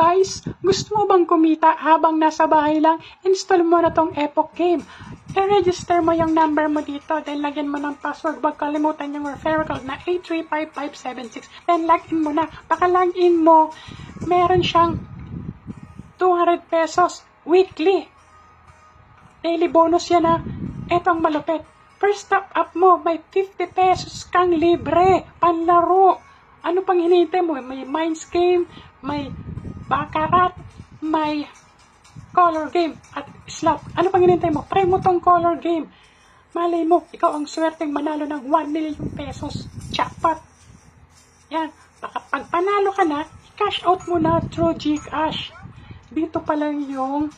guys, gusto mo bang kumita habang nasa bahay lang? Install mo na tong Epoch Game. I-register mo yung number mo dito, then lagyan mo ng password. Huwag kalimutan yung referral code na 835576. Then login mo na. Baka login mo, meron siyang 200 pesos weekly. Daily bonus yan na. Etong malupit. First top up mo, may 50 pesos kang libre. Panlaro. Ano pang hinihintay mo? May Minds Game, may Baccarat, may Color Game, at Slot. Ano pang hinihintay mo? Try mo tong Color Game. Malay mo, ikaw ang swerteng manalo ng 1 million pesos. Jackpot. Yan. Baka pag panalo ka na, cash out mo na through GCash. Dito pa lang yung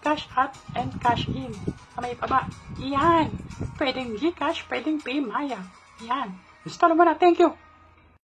cash out and cash in. Kamay pa ba? Yan. Pwedeng GCash, pwedeng PayMaya. Yan. Install mo na. Thank you.